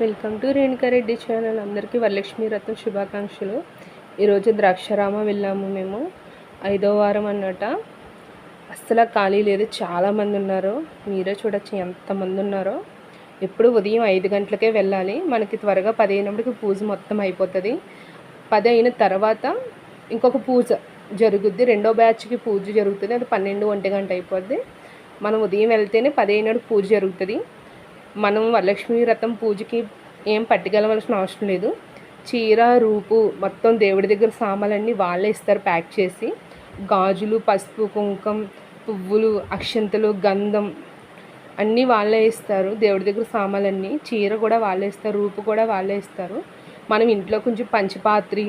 Welcome to Renuka Reddy channel. అందరికీ వరలక్ష్మి వ్రతం శుభాకాంక్షలు. ఈరోజు ద్రాక్షారామ వెళ్ళాము మేము. 5వ వారం అన్నట. అస్సలు ఖాళీ లేదు, చాలామంది ఉన్నారు. మీరే చూడొచ్చు ఎంతమంది ఉన్నారో. ఎప్పుడు ఉదయం 5 గంటలకే వెళ్ళాలి. మనకి త్వరగా 10 అయినప్పటికి పూజ మొత్తం అయిపోతుంది. 10 అయిన తర్వాత ఇంకొక పూజ జరుగుద్ది, రెండో బ్యాచ్కి పూజ జరుగుతుంది. అది 12, 1 గంట అయిపోద్ది. మనం ఉదయం వెళ్తేనే 10 అయినప్పుడు పూజ జరుగుతుంది. మనం వరలక్ష్మి వ్రతం పూజకి ఏం పట్టుకెళ్ళవలసిన అవసరం లేదు. చీర, రూపు, మొత్తం దేవుడి దగ్గర సామాన్లన్నీ వాళ్ళే ఇస్తారు ప్యాక్ చేసి. గాజులు, పసుపు, కుంకుమ, పువ్వులు, అక్షంతలు, గంధం అన్నీ వాళ్ళే ఇస్తారు. దేవుడి దగ్గర సామాన్లన్నీ, చీర కూడా వాళ్ళే ఇస్తారు, రూపు కూడా వాళ్ళే ఇస్తారు. మనం ఇంట్లో కొంచెం పంచపాత్రి,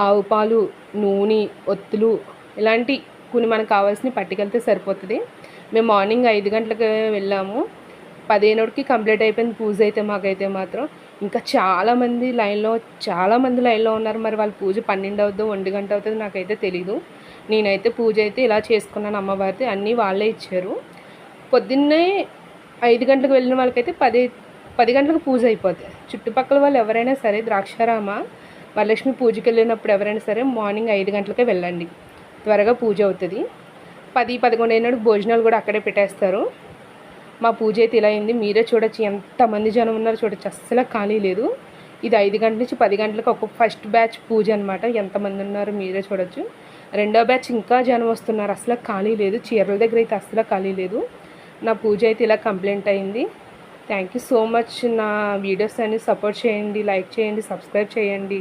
ఆవు పాలు, నూనె, ఒత్తులు ఇలాంటి కొన్ని మనకు కావాల్సినవి పట్టుకెళ్తే సరిపోతుంది. మేము మార్నింగ్ 5 గంటలకు వెళ్ళాము. 10 అయినోడికి కంప్లీట్ అయిపోయింది పూజ అయితే. మాకైతే మాత్రం ఇంకా చాలామంది లైన్లో ఉన్నారు. మరి వాళ్ళ పూజ 12 అవుతుందో 1 గంట అవుతుందో నాకైతే తెలీదు. నేనైతే పూజ అయితే ఇలా చేసుకున్నాను. అమ్మవారిది అన్నీ వాళ్ళే ఇచ్చారు. పొద్దున్నే 5 గంటలకు వెళ్ళిన వాళ్ళకైతే 10 గంటలకు పూజ అయిపోతుంది. చుట్టుపక్కల వాళ్ళు ఎవరైనా సరే ద్రాక్షారామ వరలక్ష్మి పూజకి వెళ్ళినప్పుడు ఎవరైనా సరే మార్నింగ్ 5 గంటలకే వెళ్ళండి, త్వరగా పూజ అవుతుంది. 10, 11 అయినాడు భోజనాలు కూడా అక్కడే పెట్టేస్తారు. మా పూజ అయితే ఇలా అయింది. మీరే చూడొచ్చు ఎంతమంది జనం ఉన్నారు, చూడొచ్చు అస్సలు ఖాళీ లేదు. ఇది 5 గంటల నుంచి 10 గంటలకు ఒక ఫస్ట్ బ్యాచ్ పూజ అనమాట. ఎంతమంది ఉన్నారు మీరే చూడొచ్చు. రెండో బ్యాచ్ ఇంకా జనం వస్తున్నారు, అసలు ఖాళీ లేదు. చీరల దగ్గర అయితే అస్సలు ఖాళీ లేదు. నా పూజ అయితే ఇలా కంప్లీట్ అయింది. Thank you so much. నా వీడియోస్ అన్ని సపోర్ట్ చేయండి, లైక్ చేయండి, సబ్స్క్రైబ్ చేయండి.